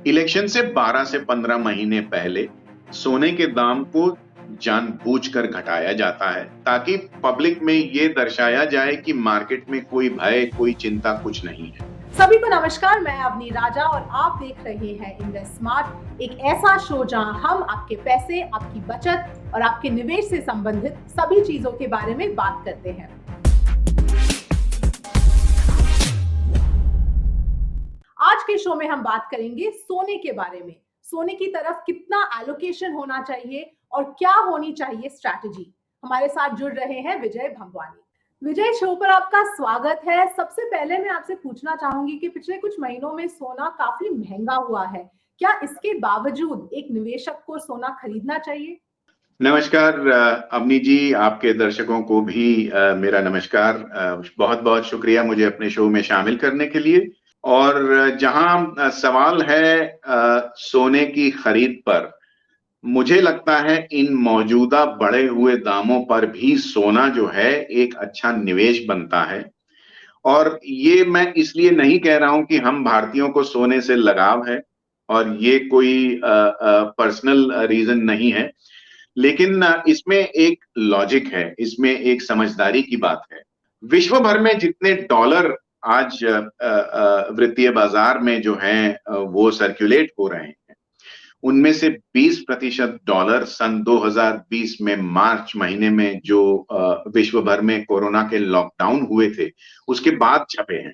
Election से 12 से 15 महीने पहले सोने के दाम को जानबूझकर घटाया जाता है ताकि पब्लिक में ये दर्शाया जाए कि मार्केट में कोई भय, कोई चिंता कुछ नहीं है। सभी को नमस्कार, मैं अवनी राजा और आप देख रहे हैं इन्वेस्ट स्मार्ट, एक ऐसा शो जहां हम आपके पैसे, आपकी बचत और आपके निवेश से संबंधित सभी चीजों के बारे में बात करते हैं। आज के शो में हम बात करेंगे सोने के बारे में। सोने की तरफ कितना एलोकेशन होना चाहिए और क्या होनी चाहिए स्ट्रैटेजी। हमारे साथ जुड़ रहे हैं विजय भंगवानी। विजय, शो पर आपका स्वागत है। सबसे पहले मैं आपसे पूछना चाहूंगी कि पिछले कुछ महीनों में सोना काफी महंगा हुआ है, क्या इसके बावजूद एक निवेशक को सोना खरीदना चाहिए? नमस्कार अवनी जी, आपके दर्शकों को भी मेरा नमस्कार। बहुत बहुत शुक्रिया मुझे अपने शो में शामिल करने के लिए। और जहां सवाल है सोने की खरीद पर, मुझे लगता है इन मौजूदा बढ़े हुए दामों पर भी सोना जो है एक अच्छा निवेश बनता है। और ये मैं इसलिए नहीं कह रहा हूं कि हम भारतीयों को सोने से लगाव है और ये कोई पर्सनल रीजन नहीं है, लेकिन इसमें एक लॉजिक है, इसमें एक समझदारी की बात है। विश्व भर में जितने डॉलर आज वित्तीय बाजार में जो हैं वो सर्कुलेट हो रहे हैं, उनमें से 20% डॉलर सन 2020 में मार्च महीने में जो विश्व भर में कोरोना के लॉकडाउन हुए थे उसके बाद छपे हैं।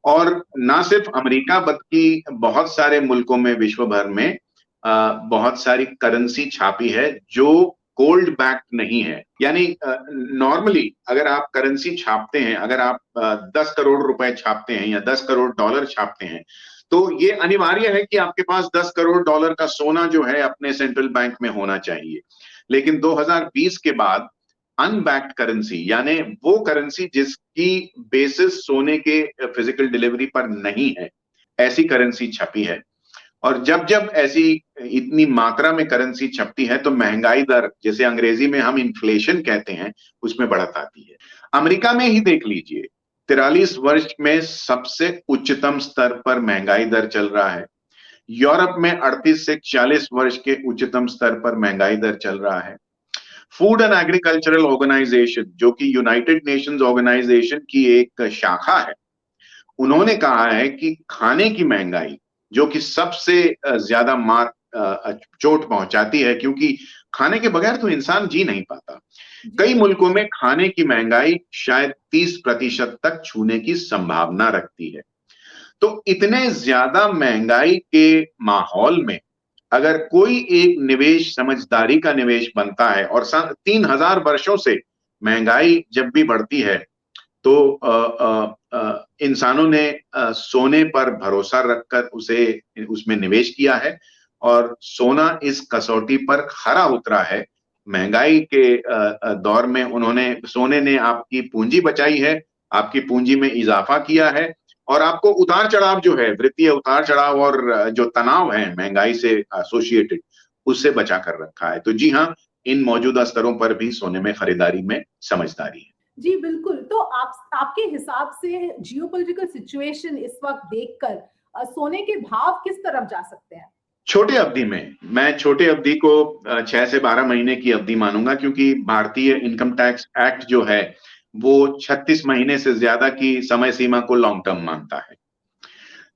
और ना सिर्फ अमेरिका बल्कि बहुत सारे मुल्कों में विश्व भर में बहुत सारी करेंसी छापी है जो गोल्ड बैक्ड नहीं है। यानी नॉर्मली अगर आप करेंसी छापते हैं, अगर आप 10 करोड़ रुपए छापते हैं या 10 करोड़ डॉलर छापते हैं, तो ये अनिवार्य है कि आपके पास 10 करोड़ डॉलर का सोना जो है अपने सेंट्रल बैंक में होना चाहिए। लेकिन 2020 के बाद अनबैक्ड करेंसी, यानी वो करेंसी जिसकी बेसिस सोने के फिजिकल डिलीवरी पर नहीं है, ऐसी करेंसी छपी है। और जब जब ऐसी इतनी मात्रा में करेंसी छपती है तो महंगाई दर, जिसे अंग्रेजी में हम इन्फ्लेशन कहते हैं, उसमें बढ़त आती है। अमेरिका में ही देख लीजिए, 43 वर्ष में सबसे उच्चतम स्तर पर महंगाई दर चल रहा है। यूरोप में 38 से 40 वर्ष के उच्चतम स्तर पर महंगाई दर चल रहा है। फूड एंड एग्रीकल्चरल ऑर्गेनाइजेशन, जो कि यूनाइटेड नेशंस ऑर्गेनाइजेशन की एक शाखा है, उन्होंने कहा है कि खाने की महंगाई, जो कि सबसे ज्यादा मार चोट पहुंचाती है, क्योंकि खाने के बगैर तो इंसान जी नहीं पाता, कई मुल्कों में खाने की महंगाई शायद 30% तक छूने की संभावना रखती है। तो इतने ज्यादा महंगाई के माहौल में अगर कोई एक निवेश समझदारी का निवेश बनता है, और 3000 वर्षों से महंगाई जब भी बढ़ती है तो इंसानों ने सोने पर भरोसा रखकर उसमें निवेश किया है, और सोना इस कसौटी पर खरा उतरा है। महंगाई के दौर में सोने ने आपकी पूंजी बचाई है, आपकी पूंजी में इजाफा किया है, और आपको उतार चढ़ाव जो है, वित्तीय उतार चढ़ाव और जो तनाव है महंगाई से एसोसिएटेड, उससे बचा कर रखा है। तो जी हाँ, इन मौजूदा स्तरों पर भी सोने में खरीदारी में समझदारी है। जी बिल्कुल। तो आपके हिसाब से जियोपॉलिटिकल सिचुएशन इस वक्त देखकर सोने के भाव किस तरफ जा सकते हैं? छोटे अवधि में, मैं छोटे अवधि को 6 से 12 महीने की अवधि मानूंगा, क्योंकि भारतीय इनकम टैक्स एक्ट जो है वो 36 महीने से ज्यादा की समय सीमा को लॉन्ग टर्म मानता है।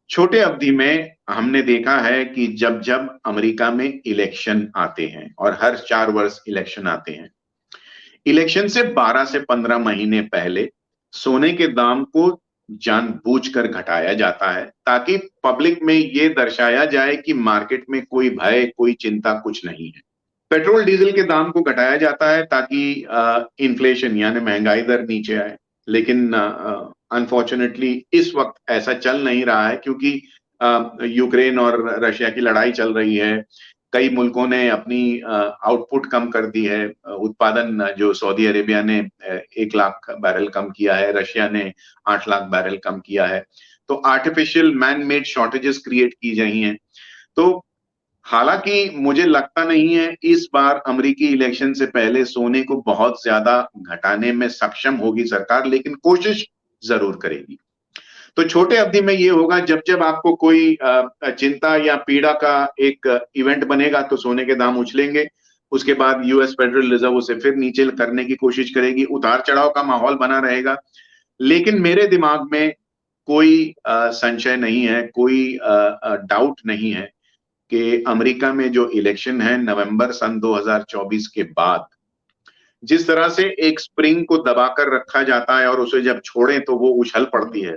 छोटे अवधि में हमने देखा है कि जब जब अमेरिका में इलेक्शन आते हैं, और हर 4 वर्ष इलेक्शन आते हैं, इलेक्शन से 12 से 15 महीने पहले सोने के दाम को जानबूझकर घटाया जाता है ताकि पब्लिक में ये दर्शाया जाए कि मार्केट में कोई भय, कोई चिंता कुछ नहीं है। पेट्रोल डीजल के दाम को घटाया जाता है ताकि इन्फ्लेशन यानी महंगाई दर नीचे आए। लेकिन अनफॉर्चुनेटली इस वक्त ऐसा चल नहीं रहा है, क्योंकि यूक्रेन और रशिया की लड़ाई चल रही है। कई मुल्कों ने अपनी आउटपुट कम कर दी है। उत्पादन जो सऊदी अरेबिया ने 1 लाख बैरल कम किया है, रशिया ने 8 लाख बैरल कम किया है। तो artificial man made shortages create की गई हैं। तो हालांकि मुझे लगता नहीं है इस बार अमेरिकी इलेक्शन से पहले सोने को बहुत ज्यादा घटाने में सक्षम होगी सरकार, लेकिन कोशिश जरूर करेगी। तो छोटे अवधि में ये होगा, जब जब आपको कोई चिंता या पीड़ा का एक इवेंट बनेगा तो सोने के दाम उछलेंगे। उसके बाद यूएस फेडरल रिजर्व उसे फिर नीचे करने की कोशिश करेगी, उतार चढ़ाव का माहौल बना रहेगा। लेकिन मेरे दिमाग में कोई संशय नहीं है, कोई डाउट नहीं है कि अमेरिका में जो इलेक्शन है नवंबर सन 2024 के बाद, जिस तरह से एक स्प्रिंग को दबाकर रखा जाता है और उसे जब छोड़ें तो वो उछल पड़ती है,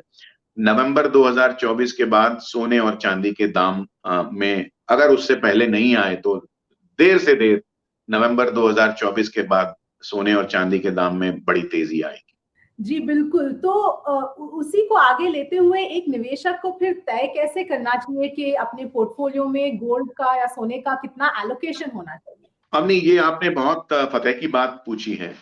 नवंबर 2024 के बाद सोने और चांदी के दाम में अगर उससे पहले नहीं आए तो देर से देर नवंबर 2024 के बाद सोने और चांदी के दाम में बड़ी तेजी आएगी। जी बिल्कुल। तो उसी को आगे लेते हुए एक निवेशक को फिर तय कैसे करना चाहिए कि अपने पोर्टफोलियो में गोल्ड का या सोने का कितना एलोकेशन होना चाहिए? अवनी, ये आपने बहुत फतेह की बात पूछी है।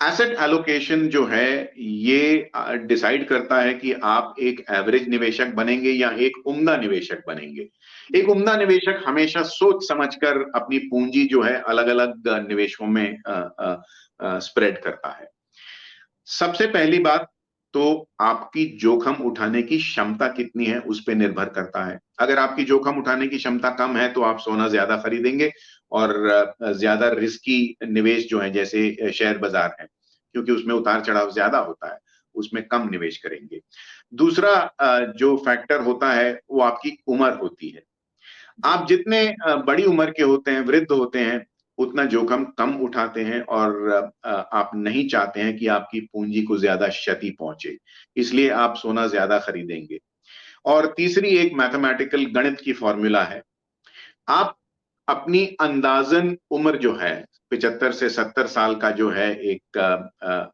एसेट एलोकेशन जो है ये डिसाइड करता है कि आप एक एवरेज निवेशक बनेंगे या एक उम्दा निवेशक बनेंगे। एक उम्दा निवेशक हमेशा सोच समझकर अपनी पूंजी जो है अलग अलग निवेशों में स्प्रेड करता है। सबसे पहली बात तो आपकी जोखिम उठाने की क्षमता कितनी है उस पर निर्भर करता है। अगर आपकी जोखिम उठाने की क्षमता कम है तो आप सोना ज्यादा खरीदेंगे और ज्यादा रिस्की निवेश जो है जैसे शेयर बाजार है, क्योंकि उसमें उतार चढ़ाव ज्यादा होता है, उसमें कम निवेश करेंगे। दूसरा जो फैक्टर होता है वो आपकी उम्र होती है। आप जितने बड़ी उम्र के होते हैं, वृद्ध होते हैं, उतना जोखिम कम उठाते हैं और आप नहीं चाहते हैं कि आपकी पूंजी को ज्यादा क्षति पहुंचे, इसलिए आप सोना ज्यादा खरीदेंगे। और तीसरी एक मैथमेटिकल गणित की फॉर्मूला है। आप अपनी अंदाजन उम्र जो है 75 से 70 साल का जो है एक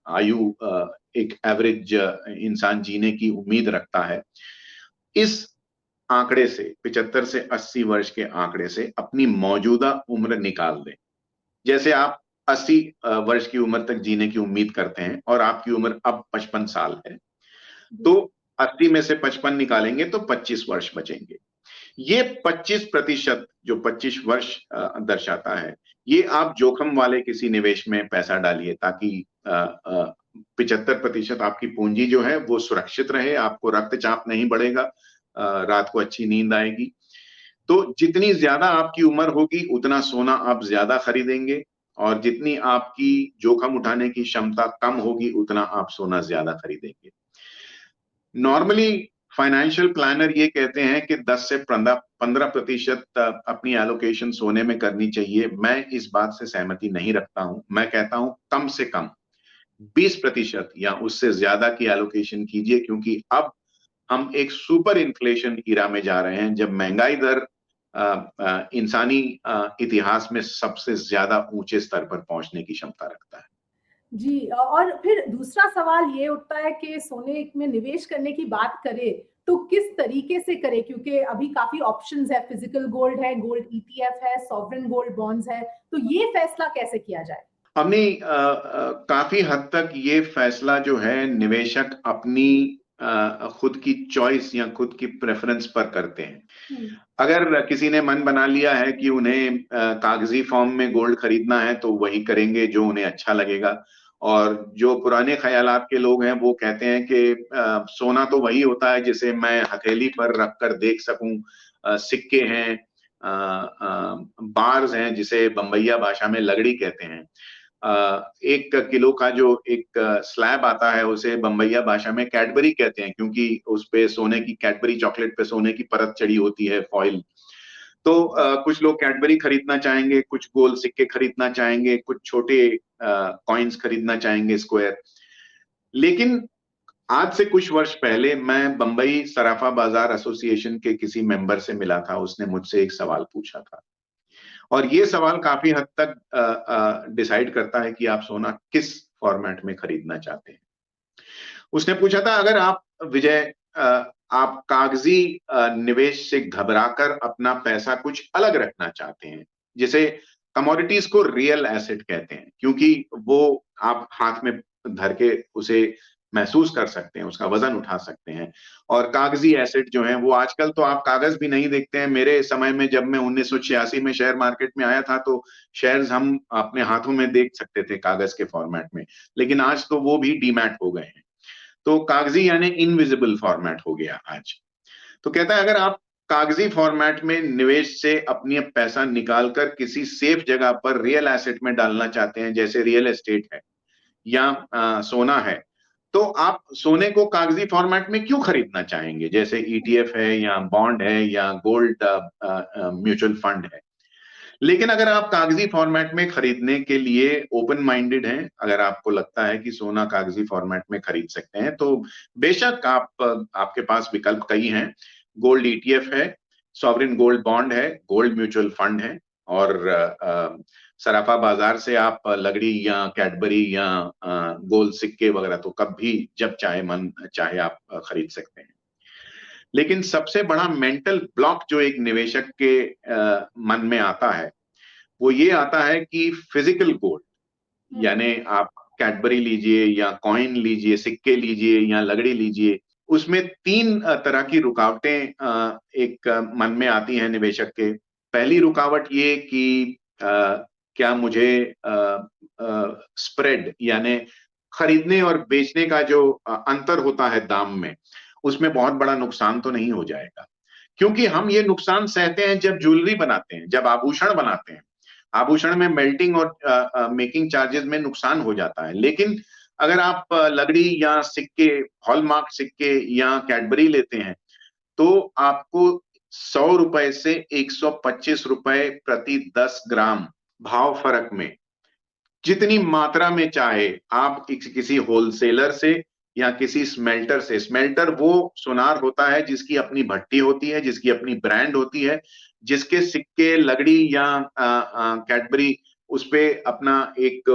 आयु, एक एवरेज इंसान जीने की उम्मीद रखता है, इस आंकड़े से 75 से 80 वर्ष के आंकड़े से अपनी मौजूदा उम्र निकाल दें। जैसे आप 80 वर्ष की उम्र तक जीने की उम्मीद करते हैं और आपकी उम्र अब 55 साल है, तो 80 में से 55 निकालेंगे तो 25 वर्ष बचेंगे। ये 25% जो 25 वर्ष दर्शाता है, ये आप जोखिम वाले किसी निवेश में पैसा डालिए ताकि 75% आपकी पूंजी जो है वो सुरक्षित रहे, आपको रक्तचाप नहीं बढ़ेगा, रात को अच्छी नींद आएगी। तो जितनी ज्यादा आपकी उम्र होगी उतना सोना आप ज्यादा खरीदेंगे, और जितनी आपकी जोखिम उठाने की क्षमता कम होगी उतना आप सोना ज्यादा खरीदेंगे। नॉर्मली फाइनेंशियल प्लानर ये कहते हैं कि 10 से 15% अपनी एलोकेशन सोने में करनी चाहिए। मैं इस बात से सहमति नहीं रखता हूं। मैं कहता हूं कम से कम 20% या उससे ज्यादा की एलोकेशन कीजिए, क्योंकि अब हम एक सुपर इन्फ्लेशन ईरा में जा रहे हैं, जब महंगाई दर इंसानी इतिहास में सबसे ज्यादा ऊंचे स्तर पर पहुंचने की क्षमता रखता है। जी और फिर दूसरा सवाल ये उठता है कि सोने में निवेश करने की बात करें तो किस तरीके से करें, क्योंकि अभी काफी ऑप्शंस है, फिजिकल गोल्ड है, गोल्ड ईटीएफ है, सॉवरेन गोल्ड बॉन्ड्स है, तो ये फैसला कैसे किया जाए? हमने काफी हद तक ये फैसला जो है निवेशक अपनी खुद की चॉइस या खुद की प्रेफरेंस पर करते हैं। अगर किसी ने मन बना लिया है कि उन्हें कागजी फॉर्म में गोल्ड खरीदना है तो वही करेंगे जो उन्हें अच्छा लगेगा, और जो पुराने ख्यालात के लोग हैं वो कहते हैं कि सोना तो वही होता है जिसे मैं हथेली पर रखकर देख सकूं, सिक्के हैं, बार्स हैं जिसे बम्बैया भाषा में लगड़ी कहते हैं, 1 किलो का जो एक स्लैब आता है उसे बम्बैया भाषा में कैडबरी कहते हैं, क्योंकि उस पे सोने की, कैडबरी चॉकलेट पे सोने की परत चढ़ी होती है, फॉइल। तो कुछ लोग कैडबरी खरीदना चाहेंगे, कुछ गोल सिक्के खरीदना चाहेंगे, कुछ छोटे कॉइन्स खरीदना चाहेंगे स्क्वायर। लेकिन आज से कुछ वर्ष पहले मैं बंबई सराफा बाजार एसोसिएशन के किसी मेंबर से मिला था। उसने मुझसे एक सवाल पूछा था, और ये सवाल काफी हद तक डिसाइड करता है कि आप सोना किस फॉर्मेट में खरीदना चाहते हैं। उसने पूछा था, अगर आप विजय आप कागजी निवेश से घबराकर अपना पैसा कुछ अलग रखना चाहते हैं, जिसे कमोडिटीज को रियल एसेट कहते हैं, क्योंकि वो आप हाथ में धर के उसे महसूस कर सकते हैं, उसका वजन उठा सकते हैं, और कागजी एसेट जो है वो आजकल तो आप कागज भी नहीं देखते हैं। मेरे समय में जब मैं 1986 में शेयर मार्केट में आया था तो शेयर्स हम अपने हाथों में देख सकते थे कागज के फॉर्मेट में, लेकिन आज तो वो भी डीमैट हो गए हैं। तो कागजी यानी इनविजिबल फॉर्मेट हो गया आज। तो कहता है अगर आप कागजी फॉर्मेट में निवेश से अपनी पैसा निकालकर किसी सेफ जगह पर रियल एसेट में डालना चाहते हैं, जैसे रियल एस्टेट है या सोना है, तो आप सोने को कागजी फॉर्मेट में क्यों खरीदना चाहेंगे, जैसे ईटीएफ है या बॉन्ड है या गोल्ड म्यूचुअल फंड है। लेकिन अगर आप कागजी फॉर्मेट में खरीदने के लिए ओपन माइंडेड हैं, अगर आपको लगता है कि सोना कागजी फॉर्मेट में खरीद सकते हैं, तो बेशक आपके पास विकल्प कई हैं। गोल्ड ईटीएफ है, सॉवरेन गोल्ड बॉन्ड है, गोल्ड म्यूचुअल फंड है, और सराफा बाजार से आप लगड़ी या कैडबरी या गोल्ड सिक्के वगैरह तो कभी जब चाहे मन चाहे आप खरीद सकते हैं। लेकिन सबसे बड़ा मेंटल ब्लॉक जो एक निवेशक के मन में आता है, वो ये आता है कि फिजिकल गोल्ड यानी आप कैडबरी लीजिए या कॉइन लीजिए, सिक्के लीजिए या लगड़ी लीजिए, उसमें 3 तरह की रुकावटें एक मन में आती हैं निवेशक के। पहली रुकावट ये कि क्या मुझे स्प्रेड यानी खरीदने और बेचने का जो अंतर होता है दाम में, उसमें बहुत बड़ा नुकसान तो नहीं हो जाएगा। क्योंकि हम ये नुकसान सहते हैं जब ज्वेलरी बनाते हैं, जब आभूषण बनाते हैं। आभूषण में मेल्टिंग और मेकिंग चार्जेस में नुकसान हो जाता है। लेकिन अगर आप लगड़ी या सिक्के, हॉलमार्क सिक्के या कैडबरी लेते हैं, तो आपको 100 रुपए से 125 रुपए प्रति 10 ग्राम भाव फर्क में जितनी मात्रा में चाहे आप किसी होलसेलर से या किसी स्मेल्टर से, स्मेल्टर वो सुनार होता है जिसकी अपनी भट्टी होती है, जिसकी अपनी ब्रांड होती है, जिसके सिक्के, लगड़ी या कैडबरी उस पे अपना एक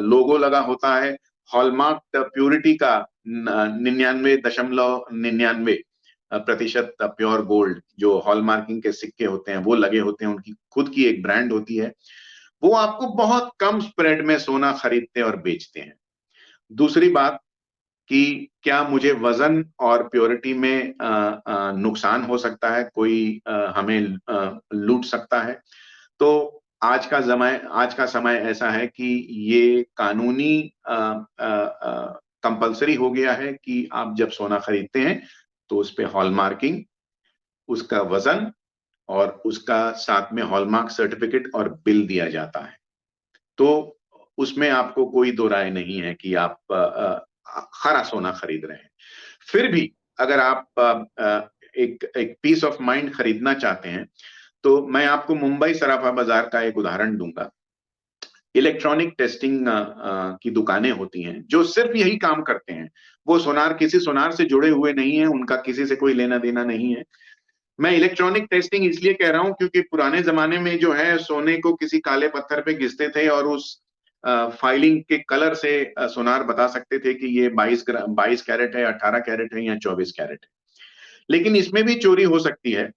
लोगो लगा होता है। हॉलमार्क प्योरिटी का 99.99% प्योर गोल्ड जो हॉलमार्किंग के सिक्के होते हैं वो लगे होते हैं, उनकी खुद की एक ब्रांड होती है। वो आपको बहुत कम स्प्रेड में सोना खरीदते और बेचते हैं। दूसरी बात कि क्या मुझे वजन और प्योरिटी में नुकसान हो सकता है, कोई हमें लूट सकता है। तो आज का समय ऐसा है कि ये कानूनी कंपलसरी हो गया है कि आप जब सोना खरीदते हैं तो उस पे हॉलमार्किंग, उसका वजन और उसका साथ में हॉलमार्क सर्टिफिकेट और बिल दिया जाता है। तो उसमें आपको कोई दो राय नहीं है कि आप खरा सोना खरीद रहे हैं। फिर भी अगर आप एक पीस ऑफ माइंड खरीदना चाहते हैं, तो मैं आपको मुंबई सराफा बाजार का एक उदाहरण दूंगा। इलेक्ट्रॉनिक टेस्टिंग की दुकानें होती हैं जो सिर्फ यही काम करते हैं। वो किसी सोनार से जुड़े हुए नहीं है, उनका किसी से कोई लेना देना नहीं है। मैं इलेक्ट्रॉनिक टेस्टिंग इसलिए कह रहा हूं क्योंकि पुराने जमाने में जो है सोने को किसी काले पत्थर पे घिसते थे और उस फाइलिंग के कलर से सोनार बता सकते थे कि ये 22 कैरेट है, 18 कैरेट है या 24 कैरेट है। लेकिन इसमें भी चोरी हो सकती है।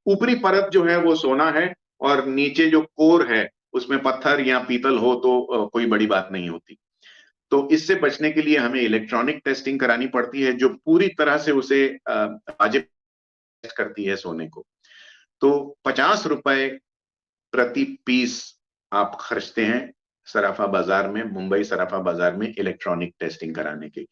ऊपरी परत जो है वो सोना है और नीचे जो कोर है उसमें पत्थर या पीतल हो तो कोई बड़ी बात नहीं होती। तो इससे बचने के लिए हमें इलेक्ट्रॉनिक टेस्टिंग करानी पड़ती है जो पूरी तरह से उसे वाजिब करती है सोने को। तो 50 रुपए प्रति पीस आप खर्चते हैं सराफा बाजार में, मुंबई सराफा बाजार में इलेक्ट्रॉनिक टेस्टिंग कराने के।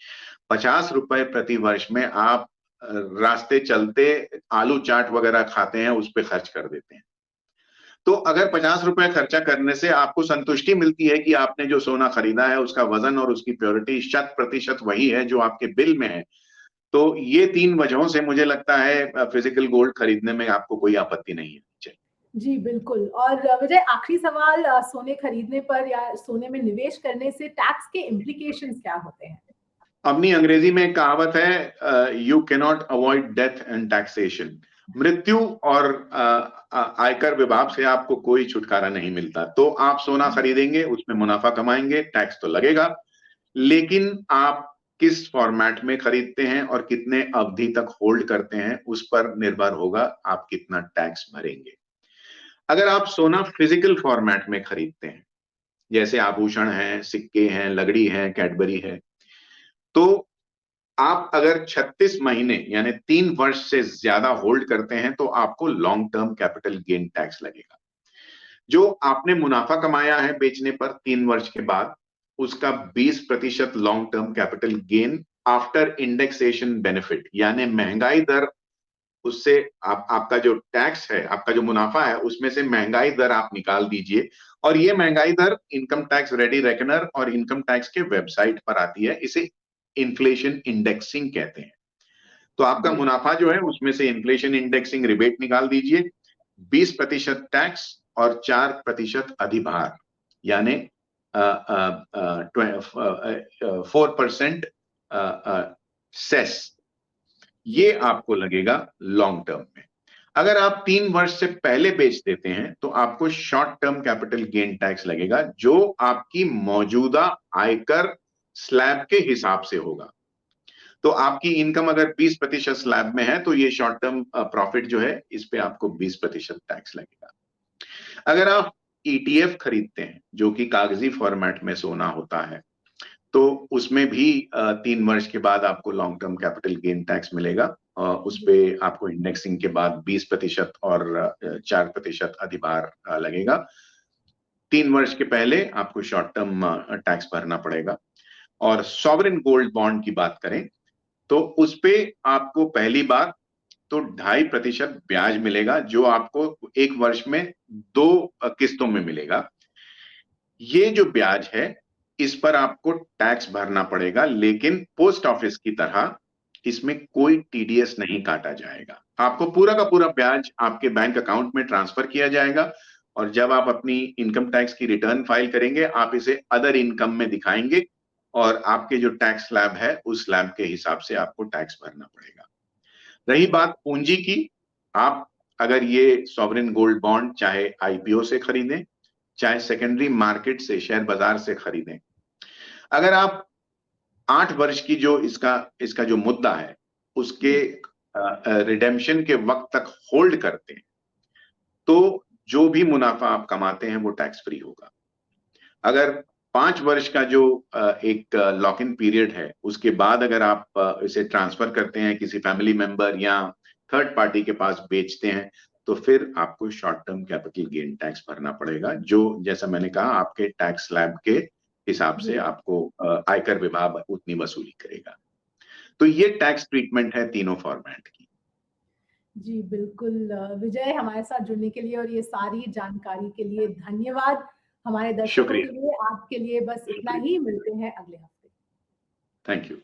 50 रुपए प्रति वर्ष में आप रास्ते चलते आलू चाट वगैरह खाते हैं, उस पर खर्च कर देते हैं। तो अगर 50 रुपए खर्चा करने से आपको संतुष्टि मिलती है कि आपने जो सोना खरीदा है उसका वजन और उसकी प्योरिटी 100% वही है जो आपके बिल में है, तो ये 3 वजहों से मुझे लगता है फिजिकल गोल्ड खरीदने में आपको कोई आपत्ति नहीं है। जी बिल्कुल। और विजय, आखिरी सवाल, सोने खरीदने पर या सोने में निवेश करने से टैक्स के इम्प्लीकेशंस क्या होते हैं? अपनी अंग्रेजी में एक कहावत है, you can not avoid death and taxation. मृत्यु और आयकर विभाग से आपको कोई छुटकारा नहीं मिलता। तो आप सोना खरीदेंगे, उसमें मुनाफा कमाएंगे, टैक्स तो लगेगा, लेकिन आप किस फॉर्मेट में खरीदते हैं और कितने अवधि तक होल्ड करते हैं उस पर निर्भर होगा आप कितना टैक्स भरेंगे। अगर आप सोना फिजिकल फॉर्मेट में खरीदते हैं, जैसे आभूषण हैं, सिक्के हैं, लगड़ी है, कैडबरी है, तो आप अगर 36 महीने यानी 3 वर्ष से ज्यादा होल्ड करते हैं तो आपको long term capital gain tax लगेगा। जो आपने मुनाफा कमाया है बेचने पर 3 वर्ष के बाद, उसका 20% long term capital gain after indexation benefit, यानी महंगाई दर, उससे आपका जो टैक्स है, आपका जो मुनाफा है, उसमें से महंगाई दर आप निकाल दीजिए। और ये महंगाई दर इनकम टैक्स रेडी रेकनर और इनकम टैक्स के वेबसाइट पर आती है। इसे इन्फ्लेशन इंडेक्सिंग कहते हैं। तो आपका मुनाफा जो है उसमें से इन्फ्लेशन इंडेक्सिंग रिबेट निकाल दीजिए। 20% टैक्स और 4% अधिभार, यानी 4% सेस, ये आपको लगेगा लॉन्ग टर्म में। अगर आप 3 वर्ष से पहले बेच देते हैं तो आपको short term capital gain tax लगेगा, जो आपकी मौजूदा आयकर स्लैब के हिसाब से होगा। तो आपकी इनकम अगर 20% स्लैब में है तो ये शॉर्ट टर्म प्रॉफिट जो है, इस पे आपको 20% टैक्स लगेगा। अगर आप ईटीएफ खरीदते हैं, जो कि कागजी फॉर्मेट में सोना होता है, तो उसमें भी 3 वर्ष के बाद आपको long term capital gain tax मिलेगा। उस पे आपको इंडेक्सिंग के बाद 20% और 4% अधिभार लगेगा। 3 वर्ष के पहले आपको शॉर्ट टर्म टैक्स भरना पड़ेगा। और सॉवरेन गोल्ड बॉन्ड की बात करें तो उस पे आपको पहली बार तो 2.5% ब्याज मिलेगा, जो आपको 1 वर्ष में 2 किस्तों में मिलेगा। ये जो ब्याज है, इस पर आपको टैक्स भरना पड़ेगा, लेकिन पोस्ट ऑफिस की तरह इसमें कोई टीडीएस नहीं काटा जाएगा। आपको पूरा का पूरा ब्याज आपके बैंक अकाउंट में ट्रांसफर किया जाएगा, और जब आप अपनी इनकम टैक्स की रिटर्न फाइल करेंगे, आप इसे अदर इनकम में दिखाएंगे, और आपके जो टैक्स स्लैब है, उस स्लैब के हिसाब से आपको टैक्स भरना पड़ेगा। रही बात पूंजी की, आप अगर ये सॉवरेन गोल्ड बॉन्ड चाहे आईपीओ से खरीदें, चाहे सेकेंडरी मार्केट से, शेयर बाजार से खरीदें, अगर आप 8 वर्ष की जो इसका जो मुद्दा है, उसके रिडेम्पशन के वक्त तक होल्ड करते हैं, तो जो भी मुनाफा आप कमाते हैं वो टैक्स फ्री होगा। अगर 5 वर्ष का जो एक लॉक इन पीरियड है, उसके बाद अगर आप इसे ट्रांसफर करते हैं किसी फैमिली मेंबर या थर्ड पार्टी के पास बेचते हैं, तो फिर आपको short term capital gain tax भरना पड़ेगा, जो जैसा मैंने कहा आपके टैक्स स्लैब के हिसाब से आपको आयकर विभाग उतनी वसूली करेगा। तो ये टैक्स ट्रीटमेंट है तीनों फॉर्मेट की। जी, बिल्कुल विजय, हमारे साथ जुड़ने के लिए और ये सारी जानकारी के लिए धन्यवाद। हमारे दर्शकों शुक्रिया, के लिए, आपके लिए बस इतना शुक्रिया। ही, मिलते हैं अगले हफ्ते। Thank you.